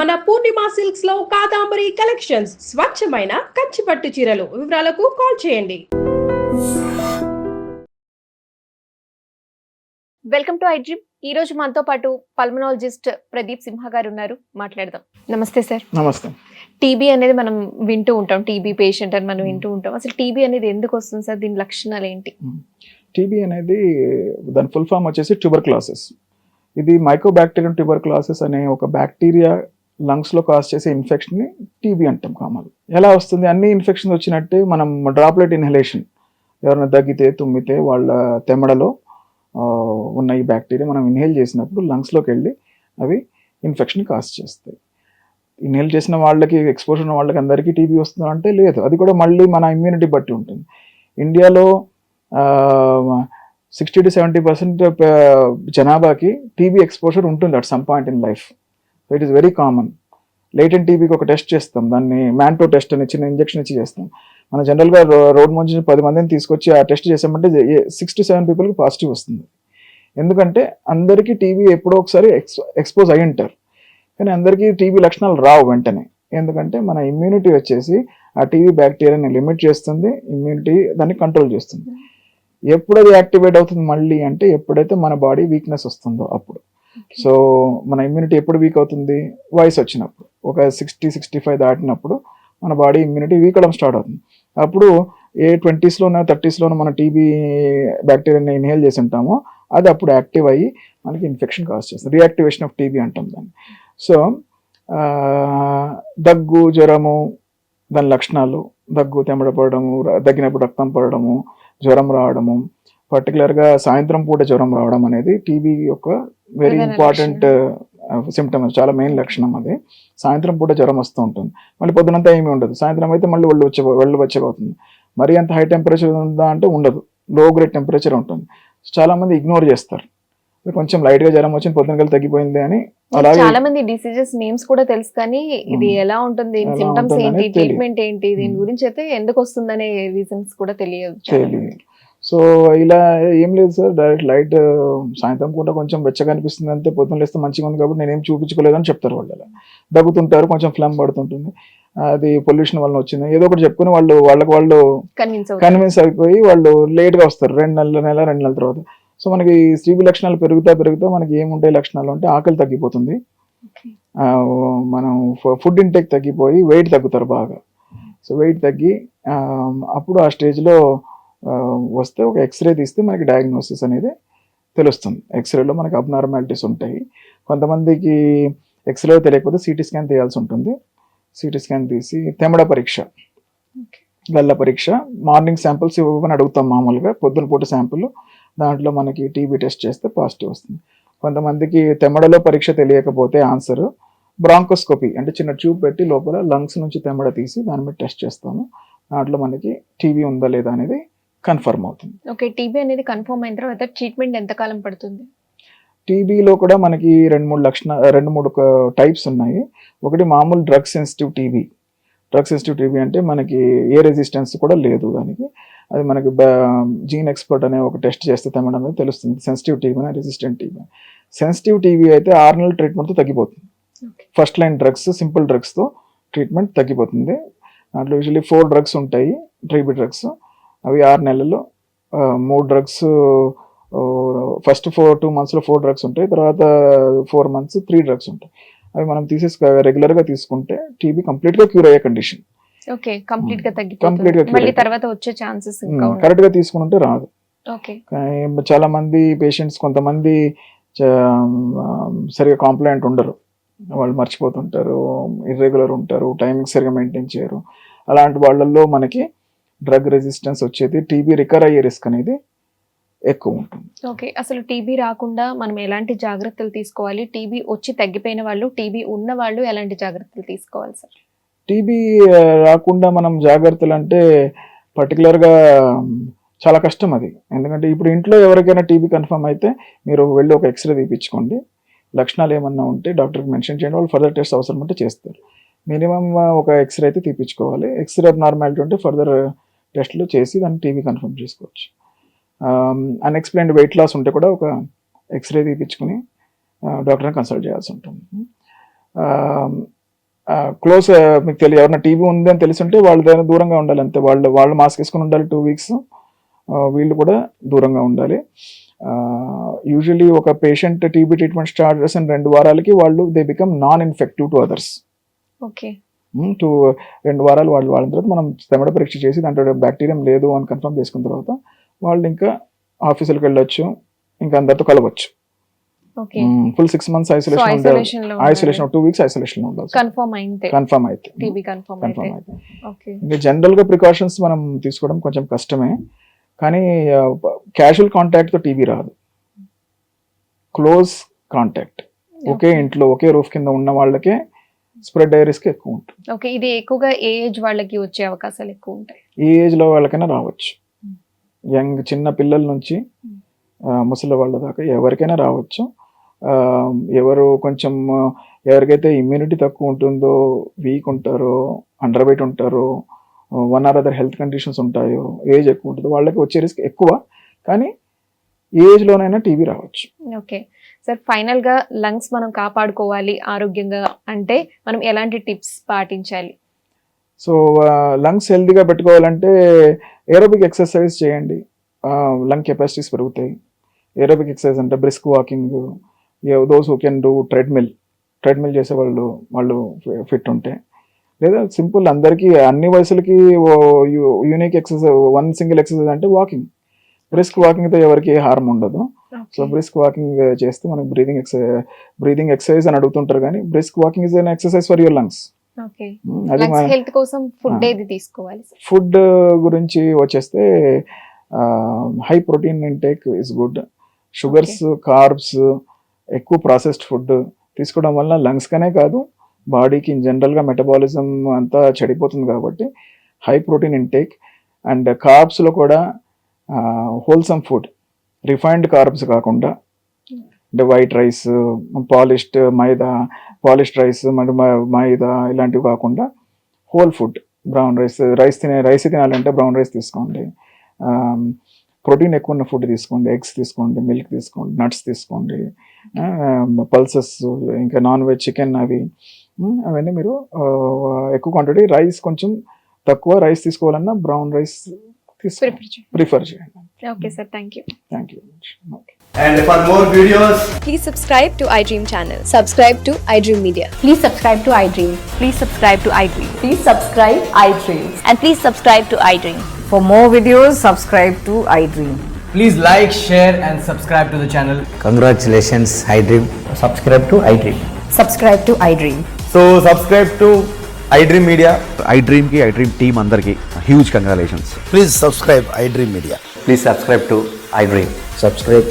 మన పూర్ణిమ సిల్క్స్ లో కాదాంబరి కలెక్షన్స్ స్వచ్ఛమైన కంచి పట్టు చీరలు. వివరాలకు కాల్ చేయండి. Welcome to iDream. ఈ రోజు మనతో పాటు పల్మనాలజిస్ట్ ప్రదీప్ సింహ గారు ఉన్నారు. మాట్లాడదాం. నమస్తే సార్. నమస్తే. టీబీ అనేది మనం వింటూ ఉంటాం, టీబీ పేషెంట్ అని మనం వింటూ ఉంటాం. అసలు టీబీ అనేది ఎందుకు వస్తుంది సార్? దీని లక్షణాలు ఏంటి? టీబీ అనేది దాని ఫుల్ ఫామ్ వచ్చేసి ట్యూబర్క్యులోసిస్. ఇది మైకోబాక్టీరియం ట్యూబర్క్యులోసిస్ అనే ఒక బ్యాక్టీరియా లంగ్స్ లో కాజ్ చేసే ఇన్ఫెక్షన్ ని టీబీ అంటాం. కామన్ ఎలా వస్తుంది? అన్ని ఇన్ఫెక్షన్స్ వచ్చినట్టే మనం డ్రాప్లెట్ ఇన్హలేషన్, ఎవరైనా దగ్గితే తుమ్మితే వాళ్ళ తెమ్మడలో ఉన్న ఈ బ్యాక్టీరియా మనం ఇన్హేల్ చేసినప్పుడు లంగ్స్లోకి వెళ్ళి అవి ఇన్ఫెక్షన్ కాజ్ చేస్తాయి. ఇన్హేల్ చేసిన వాళ్ళకి, ఎక్స్పోజర్ ఉన్న వాళ్ళకి అందరికీ టీబీ వస్తుందా అంటే లేదు. అది కూడా మళ్ళీ మన ఇమ్యూనిటీ బట్టి ఉంటుంది. ఇండియాలో 60 to 70% జనాభాకి టీబీ ఎక్స్పోజర్ ఉంటుంది at some point in life. So it is very common. Latent టీబీకి ఒక టెస్ట్ చేస్తాం, దాన్ని మ్యాంటో టెస్ట్ అని చిన్న ఇంజెక్షన్ ఇచ్చి చేస్తాం. మన జనరల్గా రోడ్ నుంచి 10 మందిని తీసుకొచ్చి ఆ టెస్ట్ చేసామంటే 6 to 7 పీపుల్కి పాజిటివ్ వస్తుంది. ఎందుకంటే అందరికీ టీబీ ఎప్పుడో ఒకసారి ఎక్స్పోజ్ అయి ఉంటారు, కానీ అందరికీ టీబీ లక్షణాలు రావు వెంటనే. ఎందుకంటే మన ఇమ్యూనిటీ వచ్చేసి ఆ టీబీ బ్యాక్టీరియాని లిమిట్ చేస్తుంది, ఇమ్యూనిటీ దాన్ని కంట్రోల్ చేస్తుంది. ఎప్పుడు అది యాక్టివేట్ అవుతుంది మళ్ళీ అంటే ఎప్పుడైతే మన బాడీ వీక్నెస్ వస్తుందో అప్పుడు. సో మన ఇమ్యూనిటీ ఎప్పుడు వీక్ అవుతుంది? వయసు వచ్చినప్పుడు. ఒక 60-65 దాటినప్పుడు మన బాడీ ఇమ్యూనిటీ వీక్ అవడం స్టార్ట్ అవుతుంది. అప్పుడు 20sలోనో 30sలోనో మన టీబీ బ్యాక్టీరియాని ఇన్హేల్ చేసి ఉంటామో అది అప్పుడు యాక్టివ్ అయ్యి మనకి ఇన్ఫెక్షన్ కాజ్ చేస్తుంది. రియాక్టివేషన్ ఆఫ్ టీబీ అంటాం దాన్ని. సో దగ్గు, జ్వరము దాని లక్షణాలు, దగ్గు, తెమ్మడ పడడము, దగ్గినప్పుడు రక్తం పడడము, జ్వరం రావడము, పర్టికులర్గా సాయంత్రం పూట జ్వరం రావడం అనేది టీబీ యొక్క వెరీ ఇంపార్టెంట్ సిమ్టమ్. చాలా మెయిన్ లక్షణం అది. సాయంత్రం పూట జ్వరం వస్తూ ఉంటుంది, మళ్ళీ పొద్దునంతా ఏమీ ఉండదు. సాయంత్రం అయితే మళ్ళీ ఒళ్ళు వచ్చేపోతుంది. మరి అంత హై టెంపరేచర్ ఉందా అంటే ఉండదు, లో గ్రేడ్ టెంపరేచర్ ఉంటుంది. చాలా మంది ఇగ్నోర్ చేస్తారు, కొంచెం లైట్ గా జ్వరం వచ్చింది పొద్దునకల్ తగ్గిపోయింది అని. అలాగే చాలా మంది డిసీజెస్ నేమ్స్ కూడా తెలుసు, కానీ ఇది ఎలా ఉంటుంది, సింప్టమ్స్ ఏంటి, ట్రీట్మెంట్ ఏంటి, దీని గురించి అయితే ఎందుకు వస్తుందనే రీజన్స్ కూడా తెలియదు. సో ఇలా ఏం లేదు సార్, డైరెక్ట్ లైట్ సాయంత్రం పూట కొంచెం వెచ్చగా అనిపిస్తుంది అంతే, పొద్దున లేస్తే మంచిగా ఉంది కాబట్టి నేనేం చూపించుకోలేదని చెప్తారు వాళ్ళు. అలా దగ్గుతుంటారు, కొంచెం ఫ్లమ్ పడుతుంటుంది, అది పొల్యూషన్ వల్ల వచ్చింది ఏదో ఒకటి చెప్పుకుని వాళ్ళకి వాళ్ళు కన్విన్స్ అయిపోయి వాళ్ళు లేట్గా వస్తారు, 2 నెలల తర్వాత. సో మనకి టీబీ లక్షణాలు పెరుగుతా మనకి ఏముంటాయి లక్షణాలు అంటే ఆకలి తగ్గిపోతుంది, మనం ఫుడ్ ఇంటేక్ తగ్గిపోయి వెయిట్ తగ్గుతారు బాగా. సో వెయిట్ తగ్గి అప్పుడు ఆ స్టేజ్లో వస్తే ఒక ఎక్స్రే తీస్తే మనకి డయాగ్నోసిస్ అనేది తెలుస్తుంది. ఎక్స్రేలో మనకి అబ్నార్మాలిటీస్ ఉంటాయి. కొంతమందికి ఎక్స్రే తెలియకపోతే సిటీ స్కాన్ తీయాల్సి ఉంటుంది. సిటీ స్కాన్ తీసి తెమ్మడ పరీక్ష, గల్ల పరీక్ష, మార్నింగ్ శాంపిల్స్ ఇవ్వమని అడుగుతాం మామూలుగా, పొద్దున పూట శాంపుల్, దాంట్లో మనకి టీబీ టెస్ట్ చేస్తే పాజిటివ్ వస్తుంది. కొంతమందికి తెమ్మడలో పరీక్ష తెలియకపోతే ఆన్సర్ బ్రాంకోస్కోపీ అంటే చిన్న ట్యూబ్ పెట్టి లోపల లంగ్స్ నుంచి తెమ్మడ తీసి దాని మీద టెస్ట్ చేస్తాము. దాంట్లో మనకి టీబీ ఉందా లేదా అనేది కన్ఫర్మ్ అవుతుంది. ఓకే, టీబీ అనేది కన్ఫర్మ్ అయిన తర్వాత ట్రీట్మెంట్ ఎంత కాలం పడుతుంది? టీబీలో కూడా మనకి 2-3 టైప్స్ ఉన్నాయి. ఒకటి మామూలు drug sensitive TB. Drug sensitive TB అంటే మనకి ఏ రెసిస్టెన్స్ కూడా లేదు దానికి. అది మనకి జీన్ ఎక్స్పర్ట్ అనే ఒక టెస్ట్ చేస్తే తెమ్మడం అనేది తెలుస్తుంది, సెన్సిటివ్ టీబీ అని, రెసిస్టెంట్ టీబీ. సెన్సిటివ్ టీబీ అయితే 6 నెలల ట్రీట్మెంట్తో తగ్గిపోతుంది. ఫస్ట్ లైన్ డ్రగ్స్, సింపుల్ డ్రగ్స్తో ట్రీట్మెంట్ తగ్గిపోతుంది. దాంట్లో యూజువల్లీ 4 డ్రగ్స్ ఉంటాయి, టీబీ డ్రగ్స్. అవి 6 నెలల్లో 3 డ్రగ్స్, ఫస్ట్ 2 monthsలో 4 డ్రగ్స్ ఉంటాయి, తర్వాత 4 months 3 డ్రగ్స్ ఉంటాయి. అవి మనం రెగ్యులర్గా తీసుకుంటే టీబీ కంప్లీట్గా క్యూర్ అయ్యే కండిషన్. ఓకే, కంప్లీట్గా తగ్గిపోతుంది. మళ్ళీ తర్వాత వచ్చే ఛాన్సెస్ కరెక్ట్గా తీసుకుంటే రాదు. ఓకే, చాలా మంది పేషెంట్స్, కొంతమంది సరిగా కాంప్లైంట్ ఉండరు, వాళ్ళు మర్చిపోతుంటారు, ఇర్రెగ్యులర్ ఉంటారు, టైమింగ్ సరిగా మెయింటైన్ చేయరు. అలాంటి వాళ్ళల్లో మనకి డ్రగ్ రెసిస్టెన్స్ వచ్చేది, టీబీ రికవర్ అయ్యే రిస్క్ అనేది ఎక్కువ ఉంటుంది. ఓకే, అసలు టీబీ రాకుండా మనం ఎలాంటి జాగ్రత్తలు తీసుకోవాలి? టీబీ వచ్చి తగ్గిపోయిన వాళ్ళు, టీబీ ఉన్న వాళ్ళు ఎలాంటి జాగ్రత్తలు తీసుకోవాలి సార్? టీబీ రాకుండా మనం జాగ్రత్తలు అంటే పర్టికులర్గా చాలా కష్టం అది. ఎందుకంటే ఇప్పుడు ఇంట్లో ఎవరికైనా టీబీ కన్ఫర్మ్ అయితే మీరు వెళ్ళి ఒక ఎక్స్రే తీపించుకోండి, లక్షణాలు ఏమన్నా ఉంటే డాక్టర్కి మెన్షన్ చేయండి, వాళ్ళు ఫర్దర్ టెస్ట్ అవసరం ఉంటే చేస్తారు. మినిమం ఒక ఎక్స్రే అయితే తీపించుకోవాలి. ఎక్స్రే నార్మాలిటీ ఉంటే ఫర్దర్ టెస్ట్లు చేసి దాన్ని టీబీ కన్ఫర్మ్ చేసుకోవచ్చు. అన్ఎక్స్ప్లెయిన్డ్ వెయిట్ లాస్ ఉంటే కూడా ఒక ఎక్స్రే తీపించుకుని డాక్టర్ని కన్సల్ట్ చేయాల్సి ఉంటుంది. క్లోజ్ మీకు తెలియదు ఎవరైనా టీబీ ఉంది అని తెలుసుంటే వాళ్ళ దగ్గర దూరంగా ఉండాలి అంతే. వాళ్ళు మాస్క్ వేసుకుని ఉండాలి 2 weeks. వీళ్ళు కూడా దూరంగా ఉండాలి. యూజువలీ ఒక పేషెంట్ టీబీ ట్రీట్మెంట్ స్టార్ట్ చేసిన 2 వారాలకి వాళ్ళు they become non infective to others. Okay 2 వారాలు వాళ్ళు వాడిన తర్వాత మనం తెమడ పరీక్ష చేసి దాంట్లో బ్యాక్టీరియం లేదు అని కన్ఫర్మ్ చేసుకున్న తర్వాత వాళ్ళు ఇంకా ఆఫీసులకు వెళ్ళొచ్చు, ఇంకా అందరితో కలవచ్చు. Okay full 6 months isolation 2 weeks isolation ఉండాలి కన్ఫర్మ్ అయితే. ఓకే ఇంకా జనరల్ గా ప్రికాషన్స్ మనం తీసుకోవడం కొంచెం కష్టమే, కానీ క్యాజువల్ కాంటాక్ట్ తో టీబీ రాదు. క్లోజ్ కాంటాక్ట్ ఒకే ఇంట్లో ఒకే రూఫ్ కింద ఉన్న వాళ్ళకే స్ప్రెడ్ అయ్యే రిస్క్ ఎక్కువ ఉంటుంది. ఓకే ఇది ఎక్కువగా ఏ ఏజ్ వాళ్ళకి వచ్చే అవకాశాలు ఎక్కువ ఉంటాయి? ఏ ఏజ్ లో వాళ్ళకైనా రావచ్చు. చిన్న పిల్లల నుంచి ముసలి వాళ్ళ దాకా ఎవరికైనా రావచ్చు. ఎవరు కొంచెం ఎవరికైతే ఇమ్యూనిటీ తక్కువ ఉంటుందో, వీక్ ఉంటారో, అండర్ వెయిట్ ఉంటారో, 1 or other హెల్త్ కండిషన్స్ ఉంటాయో, ఏజ్ ఎక్కువ ఉంటుందో వాళ్ళకి వచ్చే రిస్క్ ఎక్కువ, కానీ ఏజ్ లోనైనా టీబీ రావచ్చు. ఓకే సార్, ఫైనల్ గా లంగ్స్ మనం కాపాడుకోవాలి ఆరోగ్యంగా అంటే మనం ఎలాంటి టిప్స్ పాటించాలి? సో లంగ్స్ హెల్తీగా పెట్టుకోవాలంటే ఏరోబిక్ ఎక్సర్సైజ్ చేయండి, లంగ్ కెపాసిటీస్ పెరుగుతాయి. ఏరోబిక్ ఎక్సర్సైజ్ అంటే brisk walking, those who can do treadmill చేసే వాళ్ళు ఫిట్ ఉంటే, లేదా సింపుల్ అందరికీ అన్ని వయసులకి యూనిక్ ఎక్సర్సైజ్, 1 single ఎక్సర్సైజ్ అంటే వాకింగ్. బ్రిస్క్ వాకింగ్తో ఎవరికి హార్మ్ ఉండదు. సో బ్రిస్క్ వాకింగ్ చేస్తే మనకి బ్రీదింగ్ ఎక్సర్సైజ్ అని అడుగుతుంటారు, కానీ brisk walking is an exercise for your lungs. అది హెల్త్ కోసం ఫుడ్ ఏది తీసుకోవాలి? ఫుడ్ గురించి వచ్చేస్తే high protein intake is good. Sugars, carbs, ఎక్కువ ప్రాసెస్డ్ ఫుడ్ తీసుకోవడం వల్ల లంగ్స్ కనే కాదు బాడీకి ఇన్ జనరల్గా మెటబాలిజం అంతా చెడిపోతుంది. కాబట్టి హై ప్రోటీన్ ఇంటేక్. అండ్ కార్బ్స్లో కూడా హోల్సమ్ ఫుడ్, రిఫైన్డ్ కార్బ్స్ కాకుండా, అంటే వైట్ రైస్, పాలిష్డ్ రైస్, మైదా ఇలాంటివి కాకుండా హోల్ ఫుడ్, బ్రౌన్ రైస్ తినాలంటే బ్రౌన్ రైస్ తీసుకోండి. ప్రోటీన్ ఎక్కువ ఉన్న ఫుడ్ తీసుకోండి, ఎగ్స్ తీసుకోండి, మిల్క్ తీసుకోండి, నట్స్ తీసుకోండి, పల్సెస్, ఇంకా నాన్ వెజ్ చికెన్ అవన్నీ మీరు ఎక్కువ క్వాంటిటీ. రైస్ కొంచెం తక్కువ రైస్ తీసుకోవాలన్నా బ్రౌన్ రైస్ ప్రిఫర్ చేయండి. Okay sir, thank you. Thank you. And for more videos, Please subscribe to iDream channel. Subscribe to iDream Media. Please subscribe to iDream. Please subscribe to iDream. Please subscribe iDream. And please subscribe to iDream. For more videos, subscribe to iDream. please like, share and subscribe to the channel. Congratulations, iDream. Subscribe to iDream. Subscribe to iDream. So subscribe to iDream Media. iDream ki iDream team andarki huge congratulations. Please subscribe iDream Media. Please subscribe to iDream. Subscribe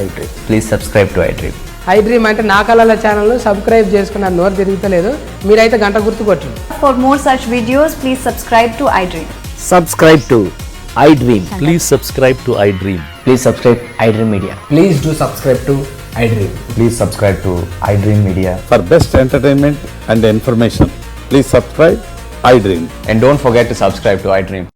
iDream. Please subscribe to iDream. iDream అంటే నా కళల channel subscribe చేసుకున్న నోరు తిరుగుతలేదు, మీరైతే గంట గుర్తు కొట్టండి. For more such videos, please subscribe to iDream. Subscribe to iDream. Please subscribe to iDream. Please subscribe iDream Media. Please do subscribe to iDream. Please subscribe to iDream Media. For best entertainment and information, please subscribe iDream. And don't forget to subscribe to iDream.